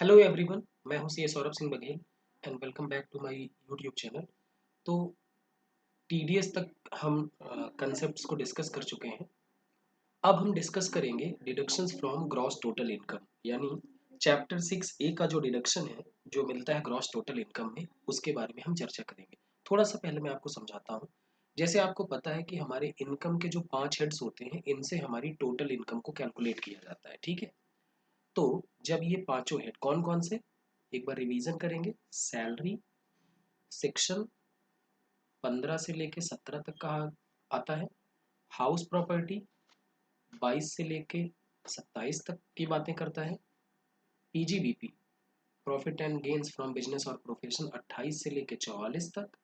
Hello everyone, मैं हूं सी Saurabh Singh Baghel and welcome back to my YouTube channel. तो टीडीएस तक हम कंसेप्ट्स को डिस्कस कर चुके हैं। अब हम डिस्कस करेंगे deductions from gross total income, यानी चैप्टर 6A का जो डिडक्शन है जो मिलता है ग्रॉस टोटल इनकम में, उसके बारे में हम चर्चा करेंगे। थोड़ा सा पहले मैं आपको समझाता हूँ। जैसे आपको पता है कि हमारे इनकम के जो 5 हेड्स होते हैं, इनसे हमारी टोटल इनकम को कैलकुलेट किया जाता है। ठीक है, तो जब ये पांचों हेड कौन कौन से, एक बार रिवीजन करेंगे। सैलरी सेक्शन 15 से लेके 17 तक का आता है। हाउस प्रॉपर्टी 22 से लेके 27 तक की बातें करता है। PGBP profit and gains from business और प्रोफेशन 28 से लेके 44 तक।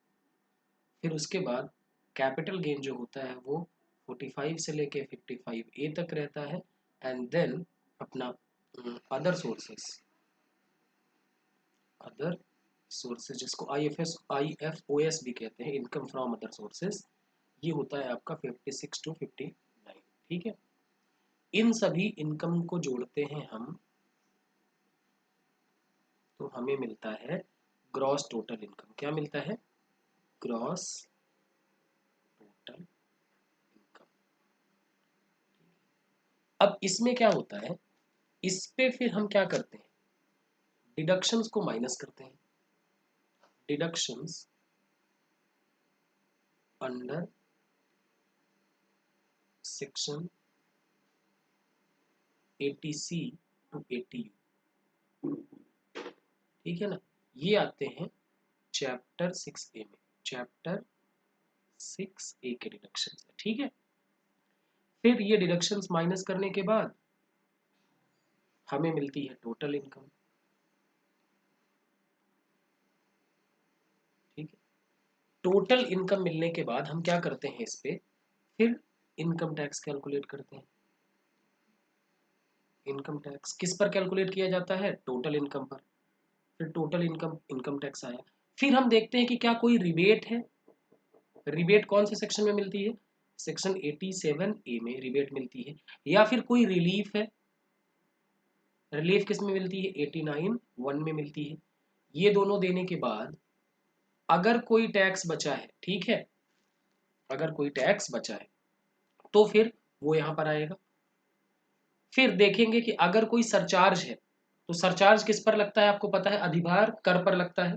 फिर उसके बाद कैपिटल गेन जो होता है वो 45 से लेके 55A तक रहता है। एंड देन अपना अदर सोर्सेस, अदर सोर्सेज जिसको IFOS भी कहते हैं, इनकम फ्रॉम अदर सोर्सेज, ये होता है आपका 56 to 59। ठीक है, इन सभी इनकम को जोड़ते हैं हम तो हमें मिलता है ग्रॉस टोटल इनकम। क्या मिलता है? Gross total income. अब इसमें क्या होता है, इस पे फिर हम क्या करते हैं, डिडक्शंस को माइनस करते हैं। Deductions under section 80C to 80U, ठीक है ना, ये आते हैं चैप्टर 6A में। चैप्टर 6A के डिडक्शन है। ठीक है, फिर ये डिडक्शंस माइनस करने के बाद हमें मिलती है टोटल इनकम। ठीक है, टोटल इनकम मिलने के बाद हम क्या करते हैं, इस पे फिर इनकम टैक्स कैलकुलेट करते हैं। इनकम टैक्स किस पर कैलकुलेट किया जाता है? टोटल इनकम पर। फिर टोटल इनकम इनकम टैक्स आया। फिर हम देखते हैं कि क्या कोई रिबेट है। रिबेट कौन से सेक्शन में मिलती है? सेक्शन 87A में रिबेट मिलती है। या फिर कोई रिलीफ है। रिलीफ किस में मिलती है? 89(1) में मिलती है। ये दोनों देने के बाद अगर कोई टैक्स बचा है, ठीक है, अगर कोई टैक्स बचा है तो फिर वो यहां पर आएगा। फिर देखेंगे कि अगर कोई सरचार्ज है तो सरचार्ज किस पर लगता है? आपको पता है, अधिभार कर पर लगता है।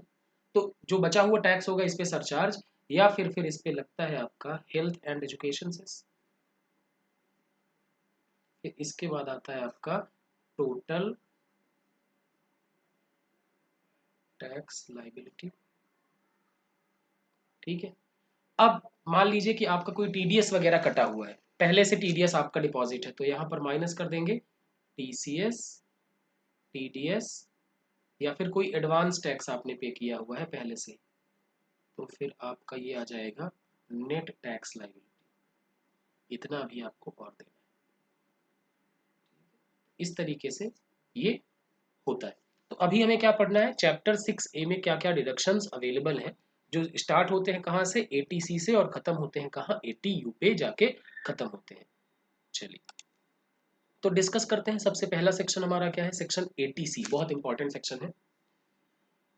तो जो बचा हुआ टैक्स होगा इस पे सरचार्ज, या फिर इस पे लगता है आपका हेल्थ एंड एजुकेशन सेस। फिर इसके बाद आता है आपका टोटल टैक्स लाइबिलिटी। ठीक है, अब मान लीजिए कि आपका कोई टीडीएस वगैरह कटा हुआ है, पहले से टीडीएस आपका डिपॉजिट है, तो यहां पर माइनस कर देंगे टीसीएस, टीडीएस, या फिर कोई एडवांस टैक्स आपने पे किया हुआ है पहले से, तो फिर आपका ये आ जाएगा नेट टैक्स लाइबिलिटी। इतना भी आपको और देना है। इस तरीके से ये होता है। तो अभी हमें क्या पढ़ना है, चैप्टर 6A में क्या क्या डिडक्शंस अवेलेबल हैं, जो स्टार्ट होते हैं कहाँ से? 80C से, और खत्म होते हैं कहाँ? 80U पे जाके खत्म होते हैं। चलिए तो डिस्कस करते हैं। सबसे पहला सेक्शन हमारा क्या है? सेक्शन 80C, बहुत इंपॉर्टेंट सेक्शन है।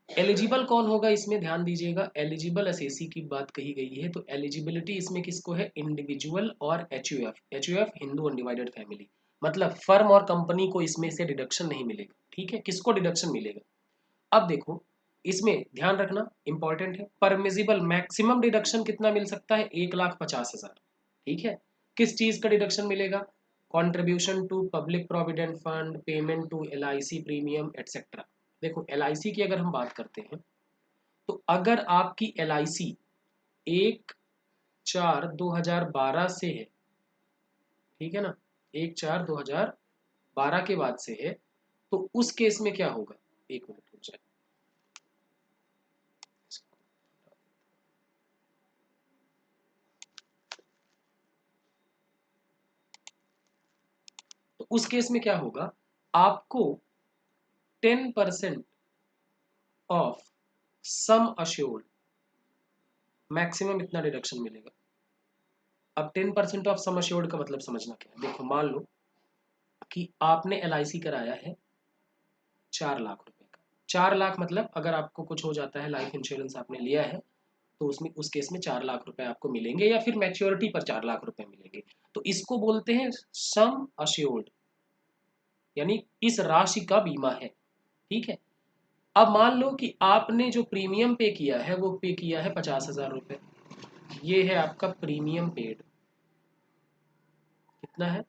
एलिजिबल कौन होगा इसमें? ध्यान दीजिएगा, एलिजिबल एसएसी की बात कही गई है, तो एलिजिबिलिटी इसमें किसको है? इंडिविजुअल और HUF. HUF Hindu undivided family, मतलब फर्म और कंपनी को इसमें से डिडक्शन नहीं मिलेगा। ठीक है, किसको डिडक्शन मिलेगा? अब देखो, इसमें ध्यान रखना इंपॉर्टेंट है, परमिजिबल मैक्सिमम डिडक्शन कितना मिल सकता है? 1,50,000। ठीक है, किस चीज का डिडक्शन मिलेगा? Contribution to public provident fund, payment to LIC premium etcetera. देखो एलआईसी की अगर हम बात करते हैं, तो अगर आपकी एलआईसी 1/4/2012 से है, ठीक है ना, 1/4/2012 के बाद से है, तो उस केस में क्या होगा? एक मिनट रुक जाए। तो उस केस में क्या होगा, आपको 10% ऑफ सम अश्योर्ड, मैक्सिमम इतना डिडक्शन मिलेगा। अब 10% ऑफ सम अश्योर्ड का मतलब समझना क्या है? देखो मान लो कि आपने एलआईसी कराया है, 4 लाख रुपए का। 4 लाख मतलब अगर आपको कुछ हो जाता है, लाइफ इंश्योरेंस आपने लिया है, तो उसमें उस केस में 4 लाख रुपए आपको मिलेंगे, या फिर मैच्योरिटी पर 4 लाख रुपए मिलेंगे। तो इसको बोलते हैं सम अश्योर्ड, यानी इस राशि का बीमा है। ठीक है। अब मान लो कि आपने जो प्रीमियम पे किया है वो पे किया है 50,000 रुपए। ये है आपका प्रीमियम पेड, कितना है?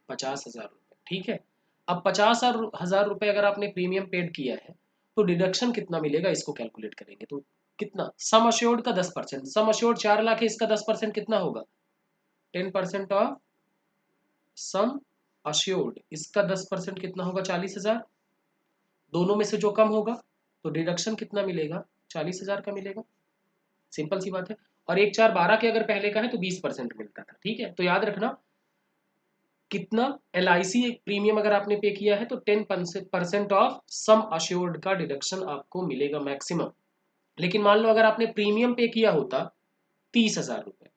50,000 रुपए। ठीक है। अब 50,000 रुपए अगर आपने प्रीमियम पेड किया है तो डिडक्शन कितना मिलेगा, इसको कैलकुलेट करेंगे। तो कितना? सम अश्योर्ड का 10%, सम अश्योर्ड 4 लाख है, इसका 10% कितना होगा? 10% ऑफ सम अश्योर्ड, इसका 10% कितना होगा? 40,000। दोनों में से जो कम होगा तो डिडक्शन कितना मिलेगा? 40,000 का मिलेगा। सिंपल सी बात है। और 1/4 12 के अगर पहले का है तो 20% मिलता था। ठीक है। तो याद रखना कितना LIC प्रीमियम अगर आपने पे किया है तो 10% ऑफ सम अश्योर्ड का डिडक्शन आपको मिलेगा मैक्सिमम। लेकिन मान लो अगर आपने प्रीमियम पे किया होता 30,000 रुपए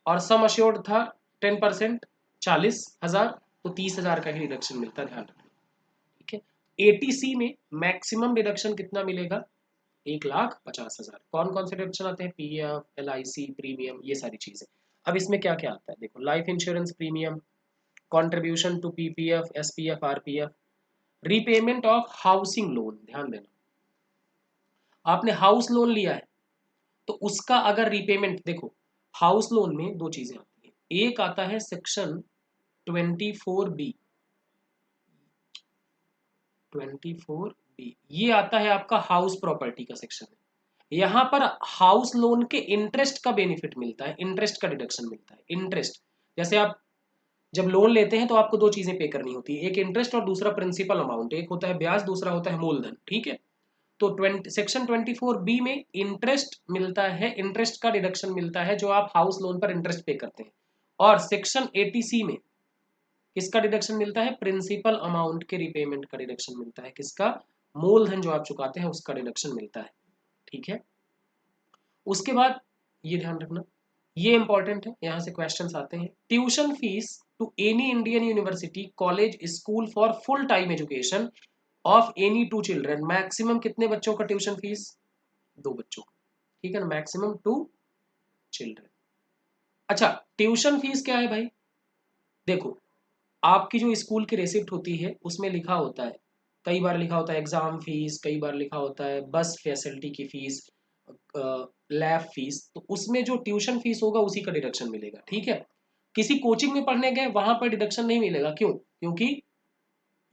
और सम अश्योर्ड था 10%, 40,000, तो 30,000 का ही डिडक्शन मिलता, ध्यान रखना। ठीक है। ATC में मैक्सिमम डिडक्शन कितना मिलेगा? 1,50,000। कौन कौन से डिडक्शन आते हैं? PF, LIC प्रीमियम, ये सारी चीजें। अब इसमें क्या क्या आता है देखो, life insurance premium, contribution to PPF, SPF, RPF, repayment of housing loan. ध्यान देना, आपने हाउस लोन लिया है तो उसका अगर रीपेमेंट, देखो हाउस लोन में दो चीजें आती है। एक आता है सेक्शन 24B, 24B ये आता है आपका हाउस प्रॉपर्टी का सेक्शन है। यहां पर हाउस लोन के इंटरेस्ट का बेनिफिट मिलता है, इंटरेस्ट का डिडक्शन मिलता है। इंटरेस्ट, जैसे आप जब लोन लेते हैं तो आपको दो चीजें पे करनी होती है, एक इंटरेस्ट और दूसरा प्रिंसिपल अमाउंट। एक होता है ब्याज, दूसरा होता है मूलधन। ठीक है। तो सेक्शन 24B में इंटरेस्ट मिलता है, इंटरेस्ट का डिडक्शन मिलता है जो आप हाउस लोन पर इंटरेस्ट पे करते हैं। और सेक्शन 80C में किसका डिडक्शन मिलता है? प्रिंसिपल अमाउंट के रिपेमेंट का डिडक्शन मिलता है। किसका? मूलधन जो आप चुकाते हैं उसका डिडक्शन मिलता है। ठीक है। उसके बाद ये ध्यान रखना, ये इंपॉर्टेंट है, यहां से क्वेश्चंस आते हैं। Tuition fees to any Indian university, college, school for full time education of any 2 children. Maximum कितने बच्चों का ट्यूशन फीस? 2 बच्चों का। ठीक है ना, मैक्सिमम 2 चिल्ड्रन। अच्छा, ट्यूशन फीस क्या है भाई? देखो, आपकी जो स्कूल की रेसिप्ट होती है उसमें लिखा होता है, कई बार लिखा होता है एग्जाम फीस, कई बार लिखा होता है बस फैसिलिटी की फीस, लैब फीस। तो उसमें जो ट्यूशन फीस होगा उसी का डिडक्शन मिलेगा। ठीक है। किसी कोचिंग में पढ़ने गए वहां पर डिडक्शन नहीं मिलेगा। क्यों? क्योंकि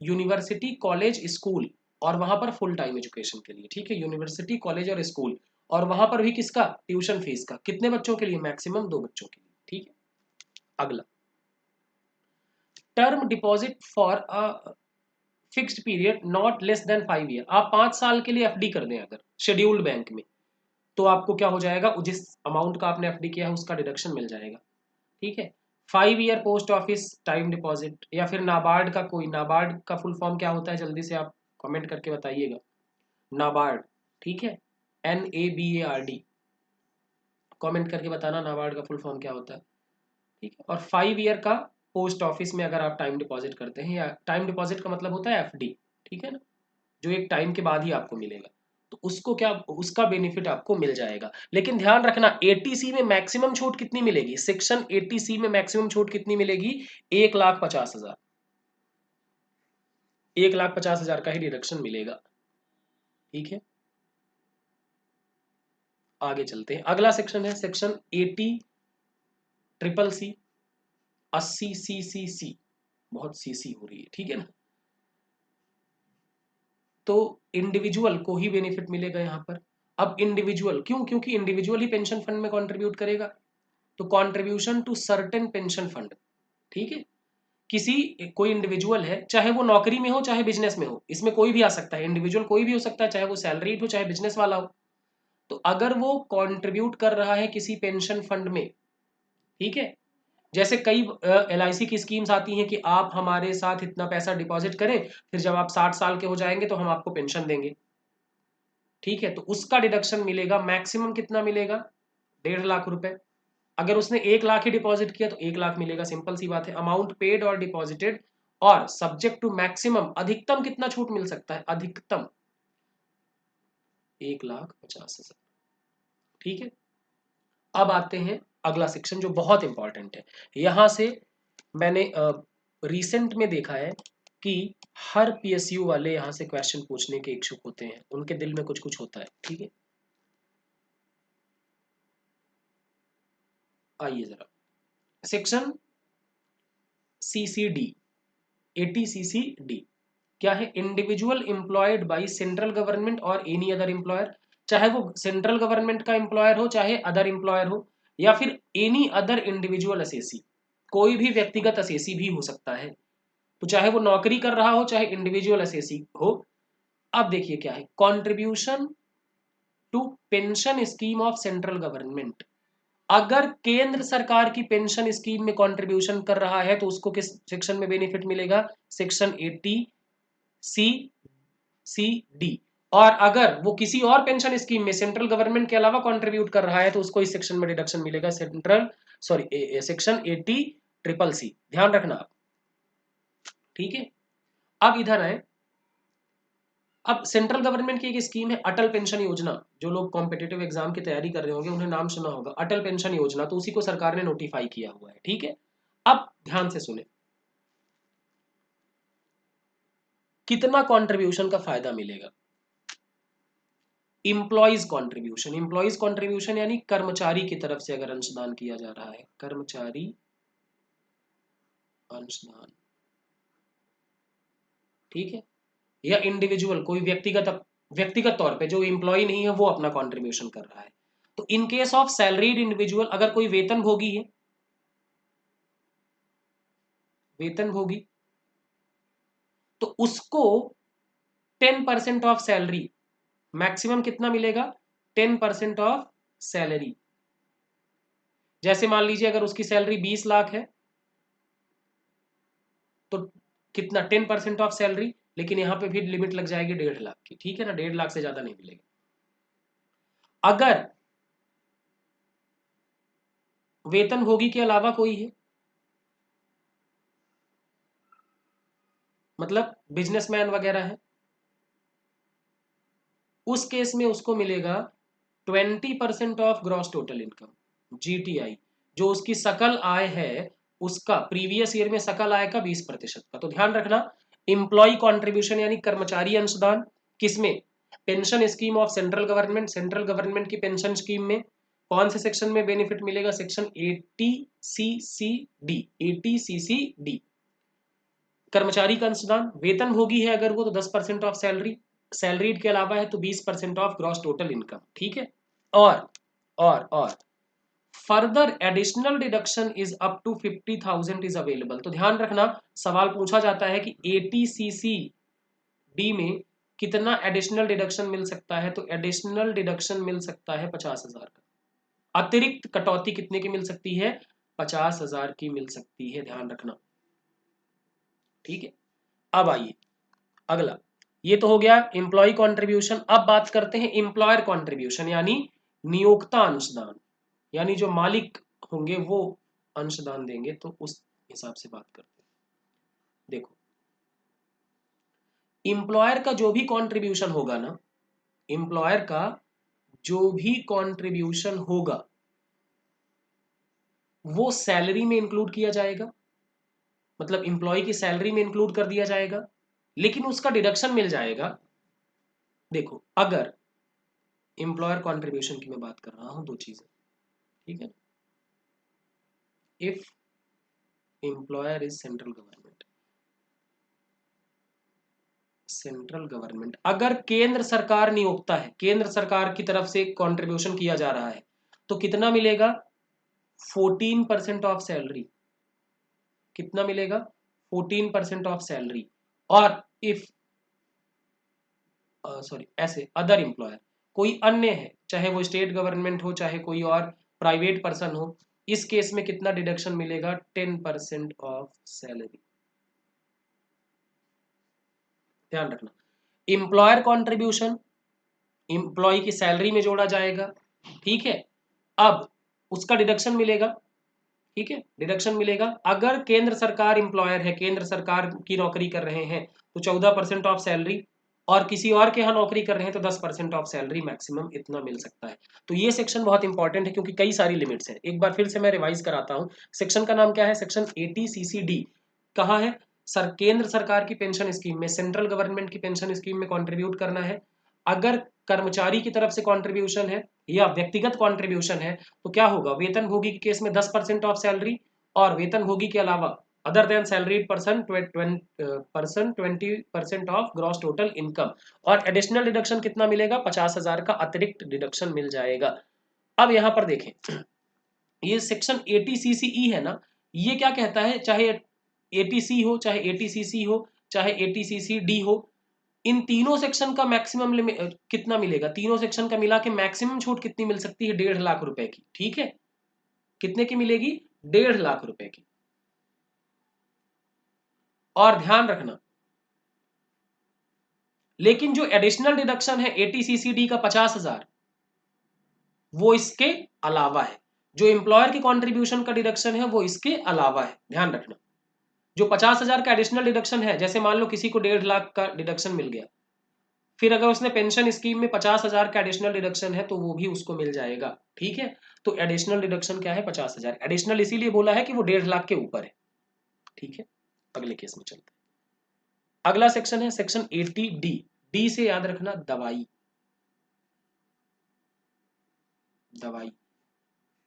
यूनिवर्सिटी, कॉलेज, स्कूल, और वहां पर फुल टाइम एजुकेशन के लिए। ठीक है। यूनिवर्सिटी, कॉलेज और स्कूल, और वहां पर भी किसका? ट्यूशन फीस का। कितने बच्चों के लिए? मैक्सिमम 2 बच्चों के लिए। ठीक है। अगला, term deposit for a fixed period not less than 5 year. आप 5 साल के लिए FD कर दें अगर शेड्यूल्ड बैंक में, तो आपको क्या हो जाएगा? जिस अमाउंट का आपने FD किया है उसका डिडक्शन मिल जाएगा। ठीक है। 5 year post office time deposit, या फिर नाबार्ड का कोई, नाबार्ड का फुल फॉर्म क्या होता है जल्दी से आप कमेंट करके बताइएगा। नाबार्ड। ठीक है। NABARD, कमेंट करके बताना नाबार्ड का फुल फॉर्म क्या होता है। ठीक है। और 5 ईयर का पोस्ट ऑफिस में अगर आप टाइम डिपॉजिट करते हैं, या टाइम डिपॉजिट का मतलब होता है FD। ठीक है ना, जो एक टाइम के बाद ही आपको मिलेगा, तो उसको क्या, उसका बेनिफिट आपको मिल जाएगा। लेकिन ध्यान रखना, ATC में मैक्सिमम छूट कितनी मिलेगी? सेक्शन 80C में मैक्सिमम छूट कितनी मिलेगी? 1,50,000, 1,50,000 का ही डिडक्शन मिलेगा। ठीक है। आगे चलते हैं, अगला सेक्शन है सेक्शन 80CCC, 80CCC, बहुत CC हो रही है। ठीक है ना। तो इंडिविजुअल को ही बेनिफिट मिलेगा यहां पर। अब इंडिविजुअल क्यों? क्योंकि इंडिविजुअल ही पेंशन फंड में कंट्रीब्यूट करेगा। तो contribution to certain pension fund. ठीक है। किसी, कोई इंडिविजुअल है, चाहे वो नौकरी में हो चाहे बिजनेस में हो, इसमें कोई भी आ सकता है, इंडिविजुअल कोई भी हो सकता है, चाहे वो सैलरीड हो चाहे बिजनेस वाला हो। तो अगर वो कंट्रीब्यूट कर रहा है किसी पेंशन फंड में, ठीक है, जैसे कई LIC की स्कीम्स आती हैं कि आप हमारे साथ इतना पैसा डिपॉजिट करें, फिर जब आप 60 साल के हो जाएंगे तो हम आपको पेंशन देंगे। ठीक है। तो उसका डिडक्शन मिलेगा, मैक्सिमम कितना मिलेगा? 1.5 लाख रुपए। अगर उसने 1 लाख ही डिपॉजिट किया तो 1 लाख मिलेगा। सिंपल सी बात है। अमाउंट पेड और डिपॉजिटेड और सब्जेक्ट टू मैक्सिमम, अधिकतम कितना छूट मिल सकता है, अधिकतम 1,50,000। ठीक है, अब आते हैं अगला सेक्शन जो बहुत इंपॉर्टेंट है। यहां से मैंने रिसेंट में देखा है कि हर पीएसयू वाले यहां से क्वेश्चन पूछने के इच्छुक होते हैं, उनके दिल में कुछ कुछ होता है। ठीक है, आइए जरा सेक्शन सीसीडी, 80 CCD क्या है, individual employed by central government और एनी अदर एम्प्लॉयर, चाहे वो सेंट्रल गवर्नमेंट का एम्प्लॉयर हो चाहे अदर एम्प्लॉयर हो, या फिर एनी अदर इंडिविजुअल असेसी, कोई भी व्यक्तिगत असेसी भी हो सकता है, तो चाहे वो नौकरी कर रहा हो चाहे इंडिविजुअल असेसी हो। अब देखिए क्या है, contribution to pension scheme of central government, अगर केंद्र सरकार की पेंशन स्कीम में कंट्रीब्यूशन कर रहा है तो उसको किस सेक्शन में बेनिफिट मिलेगा, सेक्शन 80 CCD। और अगर वो किसी और पेंशन स्कीम में सेंट्रल गवर्नमेंट के अलावा कंट्रीब्यूट कर रहा है तो उसको इस सेक्शन में डिडक्शन मिलेगा, सेक्शन 80 CCC। ध्यान रखना आप। ठीक है, अब इधर आए, अब सेंट्रल गवर्नमेंट की एक स्कीम है अटल पेंशन योजना, जो लोग कॉम्पिटेटिव एग्जाम की तैयारी कर रहे होंगे उन्हें नाम सुना होगा, अटल पेंशन योजना, तो उसी को सरकार ने नोटिफाई किया हुआ है। ठीक है, अब ध्यान से सुने, कितना कंट्रीब्यूशन का फायदा मिलेगा, इंप्लॉइज कंट्रीब्यूशन, इंप्लॉइज कंट्रीब्यूशन यानी कर्मचारी की तरफ से अगर अंशदान किया जा रहा है, कर्मचारी अंशदान। ठीक है, या इंडिविजुअल कोई व्यक्तिगत तौर पे जो एम्प्लॉय नहीं है वो अपना कंट्रीब्यूशन कर रहा है। तो इन केस ऑफ सैलरीड इंडिविजुअल, अगर कोई वेतनभोगी है, वेतनभोगी, तो उसको 10% ऑफ सैलरी, मैक्सिमम कितना मिलेगा, 10% ऑफ सैलरी। जैसे मान लीजिए अगर उसकी सैलरी 20 लाख है तो कितना, 10% ऑफ सैलरी, लेकिन यहां पे भी लिमिट लग जाएगी 1.5 लाख की। ठीक है ना, 1.5 लाख से ज्यादा नहीं मिलेगा। अगर वेतनभोगी के अलावा कोई है, मतलब बिजनेसमैन वगैरह है, उस केस में उसको मिलेगा 20% of gross total income, GTI, जो उसकी सकल आय है उसका प्रीवियस ईयर में सकल आय का 20% का। तो ध्यान रखना, इंप्लॉय कंट्रीब्यूशन यानी कर्मचारी अंशदान किसमें, pension scheme of central government, central government की पेंशन स्कीम में कौन से सेक्शन में बेनिफिट मिलेगा, सेक्शन 80 CCD, 80 CCD। कर्मचारी का अंशदान, वेतनभोगी है अगर वो तो 10% ऑफ सैलरी, सैलरीड के अलावा है तो 20% ऑफ ग्रॉस टोटल इनकम। ठीक है, और और further additional deduction is up to 50,000 is available. तो ध्यान रखना, सवाल पूछा जाता है कि 80 CCD में कितना एडिशनल डिडक्शन मिल सकता है, तो एडिशनल डिडक्शन मिल सकता है 50,000 का। अतिरिक्त कटौती कितने की मिल सकती है, 50,000 की मिल सकती है, ध्यान रखना। ठीक है, अब आइए अगला, ये तो हो गया एम्प्लॉय कंट्रीब्यूशन। अब बात करते हैं एम्प्लॉयर कंट्रीब्यूशन यानी नियोक्ता अंशदान, यानी जो मालिक होंगे वो अंशदान देंगे, तो उस हिसाब से बात करते हैं। देखो, एम्प्लॉयर का जो भी कंट्रीब्यूशन होगा ना, एम्प्लॉयर का जो भी कंट्रीब्यूशन होगा वो सैलरी में इंक्लूड किया जाएगा, मतलब एम्प्लॉय की सैलरी में इंक्लूड कर दिया जाएगा, लेकिन उसका डिडक्शन मिल जाएगा। देखो, अगर एम्प्लॉयर कंट्रीब्यूशन की मैं बात कर रहा हूं, दो चीजें, ठीक है, if employer is central government, central government अगर केंद्र सरकार नियोक्ता है, केंद्र सरकार की तरफ से कंट्रीब्यूशन किया जा रहा है, तो कितना मिलेगा, 14% ऑफ सैलरी, कितना मिलेगा, 14% ऑफ सैलरी। और इफ सॉरी ऐसे अदर एम्प्लॉयर, कोई अन्य है, चाहे वो स्टेट गवर्नमेंट हो चाहे कोई और प्राइवेट पर्सन हो, इस केस में कितना डिडक्शन मिलेगा, 10% ऑफ सैलरी। ध्यान रखना, एम्प्लॉयर कंट्रीब्यूशन एम्प्लॉय की सैलरी में जोड़ा जाएगा। ठीक है, अब उसका डिडक्शन मिलेगा, ठीक है, डिडक्शन मिलेगा। अगर केंद्र सरकार एम्प्लॉयर है, केंद्र सरकार की नौकरी कर रहे हैं तो 14% ऑफ सैलरी, और किसी और के यहाँ नौकरी कर रहे हैं तो 10% ऑफ सैलरी मैक्सिमम इतना मिल सकता है। तो ये सेक्शन बहुत इंपॉर्टेंट है क्योंकि कई सारी लिमिट्स हैं। एक बार फिर से मैं रिवाइज कराता हूँ। सेक्शन का नाम क्या है? Section 80CCD। कहाँ है? केंद्र सरकार की पेंशन स्कीम में, सेंट्रल गवर्नमेंट की पेंशन स्कीम में कंट्रीब्यूट करना है। अगर कर्मचारी की तरफ से कंट्रीब्यूशन है या व्यक्तिगत कंट्रीब्यूशन है तो क्या होगा? वेतनभोगी के केस में 10% ऑफ सैलरी, और वेतनभोगी के अलावा other than salaried person 20% of gross total income. और एडिशनल डिडक्शन कितना मिलेगा? 50,000 का अतिरिक्त डिडक्शन मिल जाएगा। अब यहां पर देखें, ये सेक्शन 80CCE है ना, ये क्या कहता है? चाहे 80C हो, चाहे 80CC हो, चाहे 80CCD हो, इन तीनों सेक्शन का मैक्सिमम लिमिट कितना मिलेगा? तीनों सेक्शन का मिला के मैक्सिमम छूट कितनी मिल सकती है? 1.5 लाख रुपए की। ठीक है, कितने की मिलेगी? 1.5 लाख रुपए की। और ध्यान रखना, लेकिन जो एडिशनल डिडक्शन है 80CCD का 50,000, वो इसके अलावा है। जो एम्प्लॉयर के कंट्रीब्यूशन का डिडक्शन है वो इसके अलावा है, ध्यान रखना। जो 50,000 का एडिशनल डिडक्शन है, जैसे मान लो किसी को 1.5 लाख का डिडक्शन मिल गया, फिर अगर उसने पेंशन स्कीम में 50,000 का एडिशनल डिडक्शन है तो वो भी उसको मिल जाएगा। ठीक है, तो एडिशनल डिडक्शन क्या है? 50,000। एडिशनल इसीलिए बोला है कि वो 1.5 लाख के ऊपर है। ठीक है, अगले केस में चलते हैं। अगला सेक्शन है सेक्शन 80D। डी से याद रखना दवाई, दवाई।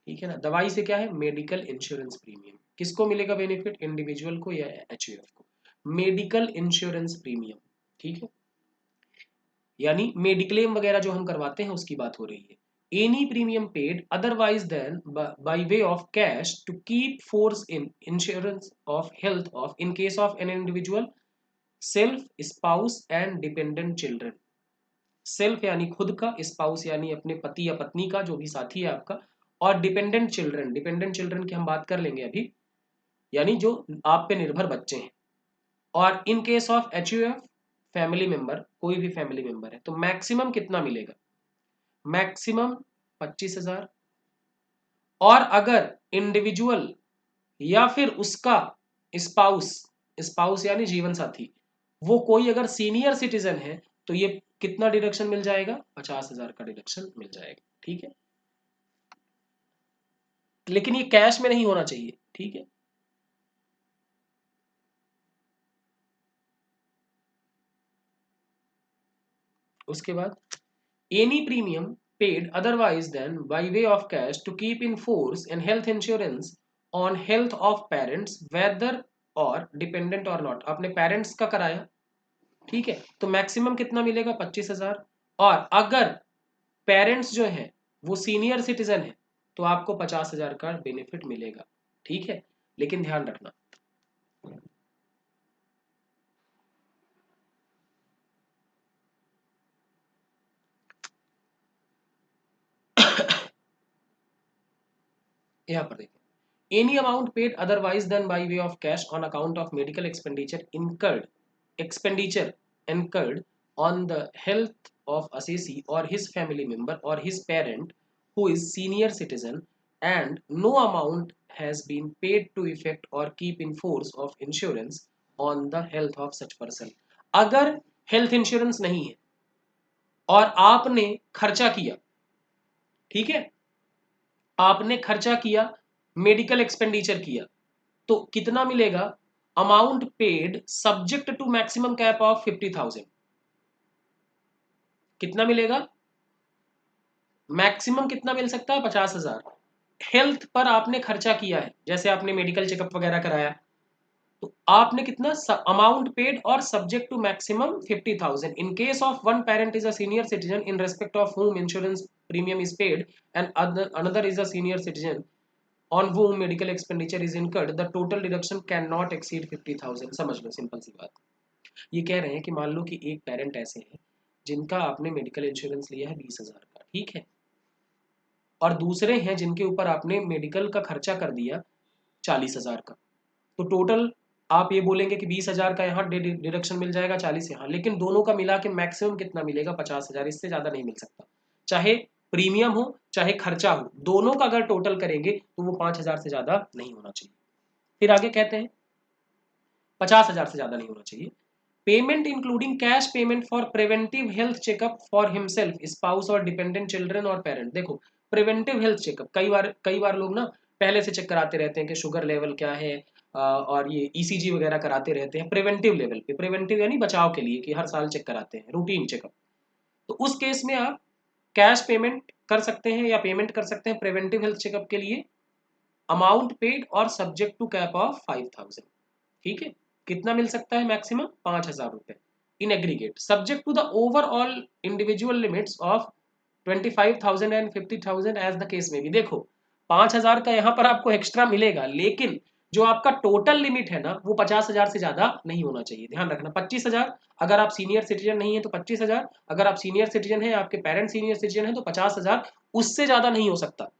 ठीक है ना, दवाई से क्या है? Medical insurance premium. किसको मिलेगा बेनिफिट? इंडिविजुअल को या एचयूएफ को? Medical insurance premium. ठीक है, यानी मेडिक्लेम वगैरह जो हम करवाते हैं उसकी बात हो रही है। Any premium paid otherwise than by way of cash to keep force in insurance of health of in case of an individual, self, spouse and dependent children. Self यानी खुद का, स्पाउस यानी अपने पति या पत्नी का, जो भी साथी है आपका, और डिपेंडेंट चिल्ड्रन, डिपेंडेंट चिल्ड्रन की हम बात कर लेंगे अभी, यानी जो आप पे निर्भर बच्चे हैं। और इन case of HUF family member, कोई भी फैमिली मेंबर है, तो मैक्सिमम कितना मिलेगा? मैक्सिमम 25,000। और अगर इंडिविजुअल या फिर उसका स्पाउस, स्पाउस यानी जीवन साथी, वो कोई अगर सीनियर सिटीजन है तो ये कितना डिडक्शन मिल जाएगा? 50,000 का डिडक्शन मिल जाएगा। ठीक है, लेकिन ये कैश में नहीं होना चाहिए। ठीक है, उसके बाद any premium paid otherwise than by way of cash to keep in force and health insurance on health of parents whether or dependent or not. आपने पेरेंट्स का कराया, ठीक है, तो मैक्सिमम कितना मिलेगा? 25,000। और अगर पेरेंट्स जो है वो सीनियर सिटीजन है तो आपको 50,000 का बेनिफिट मिलेगा। ठीक है, लेकिन ध्यान रखना, यहां पर देखिए, any amount paid otherwise than by way of cash on account of medical expenditure incurred on the health of assessee or his family member or his parent who is senior citizen, and no amount has been paid to effect or keep in force of insurance on the health of such person। अगर health insurance नहीं है और आपने खर्चा किया, ठीक है, आपने खर्चा किया, मेडिकल एक्सपेंडिचर किया, तो कितना मिलेगा? Amount paid subject to maximum cap of 50,000। कितना मिलेगा? मैक्सिमम कितना मिल सकता है? 50,000। हेल्थ पर आपने खर्चा किया है, जैसे आपने मेडिकल चेकअप वगैरह कराया, तो आपने कितना अमाउंट पेड और subject to maximum 50,000 in case of one parent is a senior citizen in respect of whom insurance premium is paid and another is a senior citizen on whom medical expenditure is incurred, the total deduction cannot exceed 50,000। समझ लो, simple सी बात। ये कह रहे हैं कि मान लो कि एक पेरेंट ऐसे हैं जिनका आपने मेडिकल इंश्योरेंस लिया है 20,000 का, ठीक है, और दूसरे हैं जिनके ऊपर आपने मेडिकल का खर्चा कर दिया 40,000 का, तो टोटल आप ये बोलेंगे कि 20,000 का यहाँ डिडक्शन मिल जाएगा, 40 यहाँ, लेकिन दोनों का मिला के मैक्सिमम कितना मिलेगा? 50,000। इससे ज्यादा नहीं मिल सकता। चाहे प्रीमियम हो चाहे खर्चा हो, दोनों का अगर टोटल करेंगे तो वो 5,000 से ज्यादा नहीं होना चाहिए। फिर आगे कहते हैं 50,000 से ज्यादा नहीं होना चाहिए। Payment including cash payment for preventive health checkup for himself, spouse और डिपेंडेंट चिल्ड्रन और पेरेंट। देखो प्रिवेंटिव हेल्थ चेकअप, कई बार लोग ना पहले से चेक कराते रहते हैं कि शुगर लेवल क्या है, और ये ईसीजी वगैरह कराते रहते हैं प्रिवेंटिव लेवल पे। प्रिवेंटिव यानी बचाव के लिए, कि हर साल चेक कराते हैं, रूटीन चेकअप। तो उस केस में आप कैश पेमेंट कर सकते हैं या पेमेंट कर सकते हैं प्रिवेंटिव हेल्थ चेकअप के लिए, अमाउंट पेड और सब्जेक्ट टू कैप ऑफ 5,000। ठीक है, कितना मिल सकता है मैक्सिमम? 5,000 रुपए in aggregate, subject to the overall individual limits of 25,000 and 50,000 as the case में भी। देखो 5,000 का यहाँ पर आपको एक्स्ट्रा मिलेगा, लेकिन जो आपका टोटल लिमिट है ना वो 50,000 से ज्यादा नहीं होना चाहिए। ध्यान रखना 25,000, अगर आप सीनियर सिटीजन नहीं है तो 25,000, अगर आप सीनियर सिटीजन है, आपके पेरेंट्स सीनियर सिटीजन है तो 50,000, उससे ज्यादा नहीं हो सकता।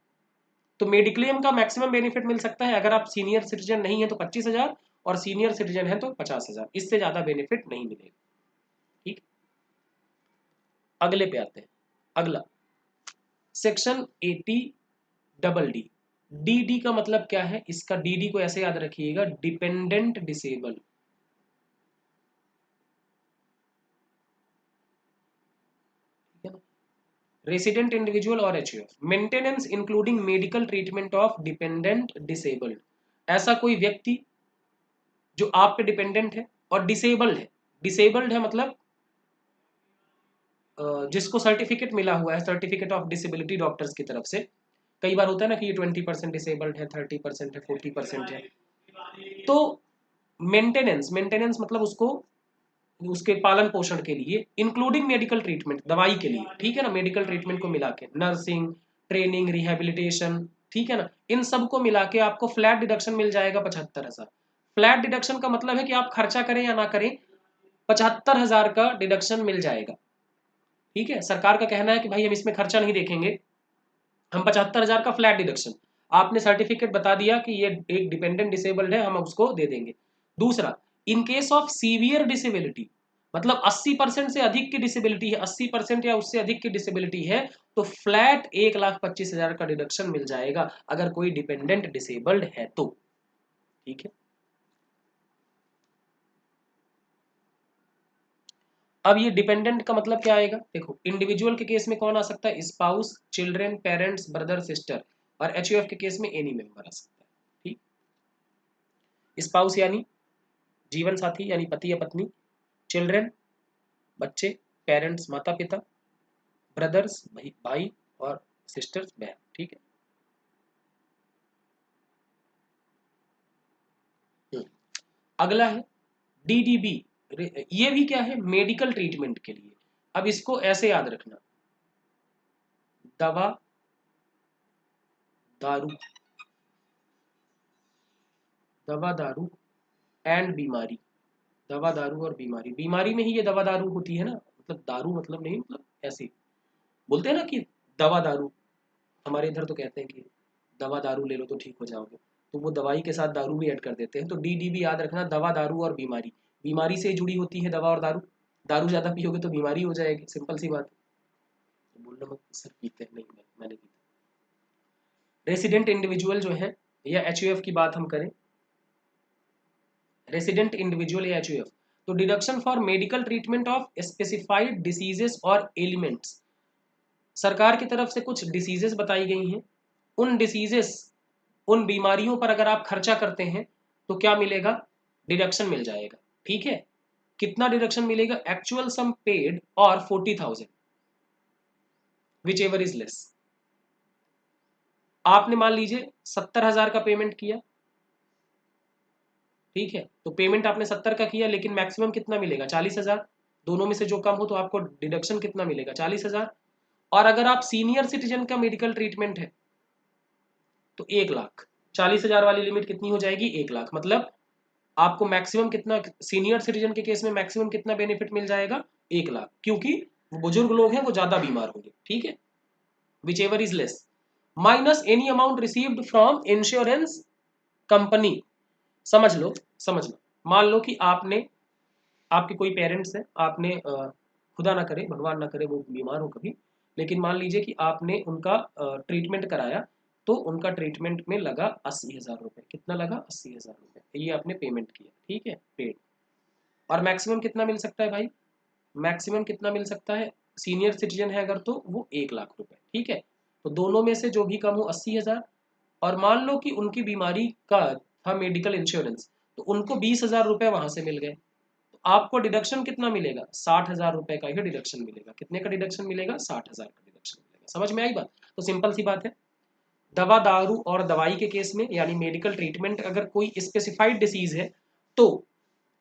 तो मेडिक्लेम का मैक्सिमम बेनिफिट मिल सकता है, अगर आप सीनियर सिटीजन नहीं है तो 25,000 और सीनियर सिटीजन है तो 50,000, इससे ज्यादा बेनिफिट नहीं मिलेगा। ठीक, अगले पे आते हैं। अगला सेक्शन 80 डबल डी। डी का मतलब क्या है? इसका डी को ऐसे याद रखिएगा, डिपेंडेंट डिसेबल। रेसिडेंट इंडिविजुअल और HUF, maintenance including medical treatment of dependent disabled. ऐसा कोई व्यक्ति जो आप पे डिपेंडेंट है और डिसेबल्ड है। डिसेबल्ड है मतलब जिसको सर्टिफिकेट मिला हुआ है, सर्टिफिकेट ऑफ डिसेबिलिटी डॉक्टर्स की तरफ से। कई बार होता है ना कि ये 20% डिसेबल्ड है, 30% है, 40% है। तो मेंटेनेंस, मेंटेनेंस मतलब उसको, उसके पालन पोषण के लिए, इंक्लूडिंग मेडिकल ट्रीटमेंट, दवाई के लिए, ठीक है ना, मेडिकल ट्रीटमेंट को मिला के, नर्सिंग, ट्रेनिंग, रिहेबिलिटेशन, ठीक है ना, इन सब को मिला के आपको फ्लैट डिडक्शन मिल जाएगा 75,000। फ्लैट डिडक्शन का मतलब है कि आप खर्चा करें या ना करें 75,000 का डिडक्शन मिल जाएगा। ठीक है, सरकार का कहना है कि भाई हम इसमें खर्चा नहीं देखेंगे, हम 75,000 का फ्लैट डिडक्शन, आपने सर्टिफिकेट बता दिया कि ये एक डिपेंडेंट डिसेबल्ड है, हम उसको दे देंगे। दूसरा, इन केस ऑफ सीवियर डिसेबिलिटी, मतलब 80% से अधिक की डिसेबिलिटी है, 80% या उससे अधिक की डिसेबिलिटी है, तो फ्लैट 1,25,000 का डिडक्शन मिल जाएगा अगर कोई डिपेंडेंट डिसेबल्ड है तो। ठीक है, अब ये डिपेंडेंट का मतलब क्या आएगा? देखो इंडिविजुअल के केस में कौन आ सकता है? Spouse, children, parents, brother, sister. और एचयूएफ के केस में एनी मेंबर आ सकता है। ठीक, स्पाउस यानी जीवन साथी यानी पति या पत्नी, चिल्ड्रन बच्चे, पेरेंट्स माता पिता, ब्रदर्स भाई भाई, और सिस्टर्स बहन। ठीक है, अगला है डीडीबी। ये भी क्या है? मेडिकल ट्रीटमेंट के लिए। अब इसको ऐसे याद रखना, दवा दारू, दवा दारू एंड बीमारी। दवा दारू और बीमारी, बीमारी में ही ये दवा दारू होती है ना, मतलब दारू मतलब नहीं, मतलब ऐसे बोलते हैं ना कि दवा दारू, हमारे इधर तो कहते हैं कि दवा दारू ले लो तो ठीक हो जाओगे, तो वो दवाई के साथ दारू भी ऐड कर देते हैं। तो डीडीबी याद रखना, दवा दारू और बीमारी, बीमारी से जुड़ी होती है दवा और दारू। दारू ज्यादा पियोगे तो बीमारी हो जाएगी, सिंपल सी बात है। तो बोलना मत सर पीते हैं, नहीं मैंने पीता। रेसिडेंट इंडिविजुअल जो है, या एचयूएफ की बात हम करें, रेसिडेंट इंडिविजुअल या एचयूएफ, तो deduction for medical treatment of specified diseases और एलिमेंट्स। सरकार की तरफ से कुछ डिसीजेस बताई गई हैं, उन डिसीजेस, उन बीमारियों पर अगर आप खर्चा करते हैं तो क्या मिलेगा? डिडक्शन मिल जाएगा। ठीक है, कितना डिडक्शन मिलेगा? एक्चुअल सम पेड और 40,000, विच एवर इज लेस। आपने मान लीजिए 70,000 का पेमेंट किया, ठीक है, तो पेमेंट आपने 70 का किया, लेकिन मैक्सिमम कितना मिलेगा? 40,000। दोनों में से जो कम हो तो आपको डिडक्शन कितना मिलेगा? 40,000। और अगर आप सीनियर सिटीजन का मेडिकल ट्रीटमेंट है तो 1,00,000। 40,000 वाली लिमिट कितनी हो जाएगी? 1,00,000। मतलब आपको मैक्सिमम कितना, सीनियर सिटीजन के केस में मैक्सिमम कितना बेनिफिट मिल जाएगा? 1,00,000, क्योंकि बुजुर्ग लोग हैं वो ज्यादा बीमार होंगे। ठीक है, which ever is less, minus any amount received from insurance company. समझ लो, समझना, मान लो कि आपने, आपके कोई पेरेंट्स हैं, आपने खुदा ना करे भगवान ना करे वो बीमार हो कभी, लेकिन मान लीजिए कि आपने उनका ट्रीटमेंट कराया, तो उनका ट्रीटमेंट में लगा 80,000 रुपये। कितना लगा? 80,000 रुपये। ये आपने पेमेंट किया, ठीक है, पेड। और मैक्सिमम कितना मिल सकता है भाई? मैक्सिमम कितना मिल सकता है? सीनियर सिटीजन है अगर, तो वो 1,00,000 रुपए, ठीक है। तो दोनों में से जो भी कम हो 80,000। और मान लो कि उनकी बीमारी का था मेडिकल इंश्योरेंस, तो उनको 20,000 रुपए वहां से मिल गए, तो आपको डिडक्शन कितना मिलेगा? 60,000 रुपए का ही डिडक्शन मिलेगा। कितने का डिडक्शन मिलेगा? 60,000 का डिडक्शन मिलेगा। समझ में आई बात? तो सिंपल सी बात है। दवा दारू और दवाई के केस में, यानी मेडिकल ट्रीटमेंट, अगर कोई स्पेसिफाइड डिसीज है, तो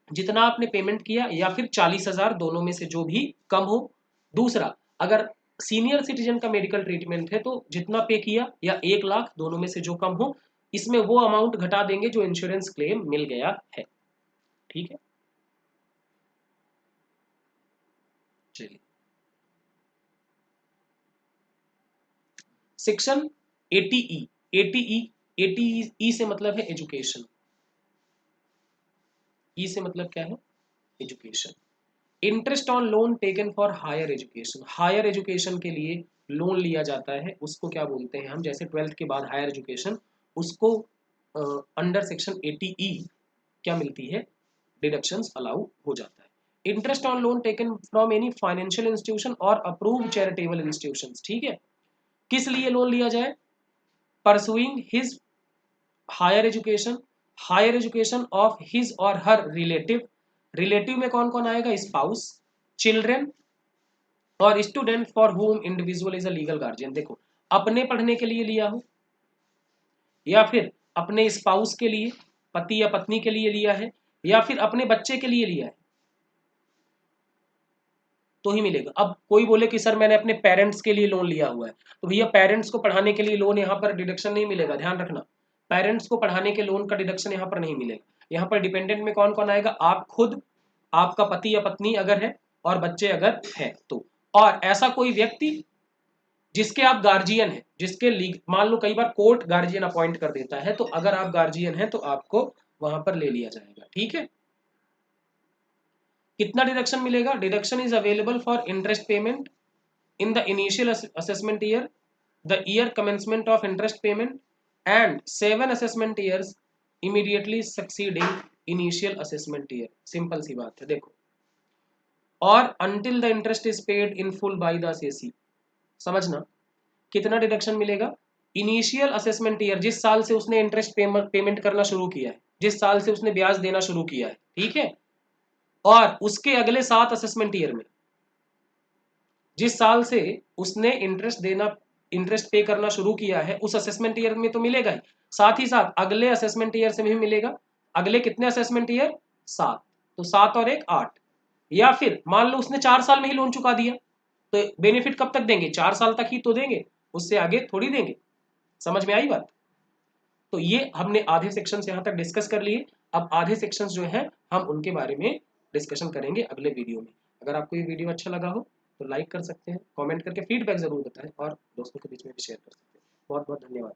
जितना आपने पेमेंट किया या फिर 40,000, दोनों में से जो भी कम हो। दूसरा, अगर सीनियर सिटीजन का मेडिकल ट्रीटमेंट है, तो जितना पे किया या 1,00,000, दोनों में से जो कम हो, इसमें वो अमाउंट घटा देंगे जो इंश्योरेंस क्लेम मिल गया है, ठीक है। चलिए, सेक्शन 80E। 80E, 80E से मतलब है एजुकेशन। ई से मतलब क्या है? Education. Interest on loan taken for higher education. Higher education के लिए लोन लिया जाता है, उसको क्या बोलते हैं हम? जैसे 12th के बाद हायर एजुकेशन, उसको अंडर सेक्शन 80E क्या मिलती है? डिडक्शंस अलाउ हो जाता है। Interest on loan taken from any financial institution or approved charitable institutions, ठीक है। किस लिए लोन लिया जाए? Pursuing his higher education, higher education of his or her relative. Relative में कौन कौन आएगा? Spouse, children or student for whom individual is a legal guardian. देखो, अपने पढ़ने के लिए लिया हो या फिर अपने स्पाउस के लिए, पति या पत्नी के लिए लिया है, या फिर अपने बच्चे के लिए लिया है, तो ही मिलेगा। अब कोई बोले कि सर मैंने अपने पेरेंट्स के लिए लोन लिया हुआ है, तो भैया पेरेंट्स को पढ़ाने के लिए लोन यहाँ पर डिडक्शन नहीं मिलेगा, ध्यान रखना। पेरेंट्स को पढ़ाने के लोन का डिडक्शन यहाँ पर नहीं मिलेगा। यहाँ पर डिपेंडेंट में कौन कौन आएगा? आप खुद, आपका पति या पत्नी अगर है, और बच्चे अगर है तो। और ऐसा कोई व्यक्ति जिसके आप गार्जियन हैं, जिसके मान लो कई बार कोर्ट गार्जियन अपॉइंट कर देता है, तो अगर आप गार्जियन हैं तो आपको वहां पर ले लिया जाएगा, ठीक है। कितना डिडक्शन मिलेगा? Deduction is available for interest payment in the initial assessment year, the year commencement of interest payment, and 7 assessment years immediately succeeding initial assessment year. Simple सी बात है, देखो। और until the interest is paid in full by the assessee. समझना, कितना deduction मिलेगा? Initial assessment year, जिस साल से उसने इंटरेस्ट पेमेंट करना शुरू किया है, जिस साल से उसने ब्याज देना शुरू किया है, ठीक है। और उसके अगले 7 असेसमेंट ईयर में, जिस साल से उसने इंटरेस्ट पे करना शुरू किया है, उस असेसमेंट ईयर में तो मिलेगा ही, साथ ही साथ अगले असेसमेंट ईयर से भी मिलेगा। अगले कितने असेसमेंट ईयर? 7। तो 7 और 1 8। या फिर मान लो उसने 4 साल में ही लोन चुका दिया, तो बेनिफिट कब तक देंगे? 4 साल तक ही तो देंगे, उससे आगे थोड़ी देंगे। समझ में आई बात? तो ये हमने आधे सेक्शंस यहाँ तक डिस्कस कर लिए। अब आधे सेक्शंस जो हैं हम उनके बारे में डिस्कशन करेंगे अगले वीडियो में। अगर आपको ये वीडियो अच्छा लगा हो तो लाइक कर सकते हैं, कमेंट करके फीडबैक जरूर बताएं और दोस्तों के बीच में भी शेयर कर सकते हैं। बहुत बहुत धन्यवाद।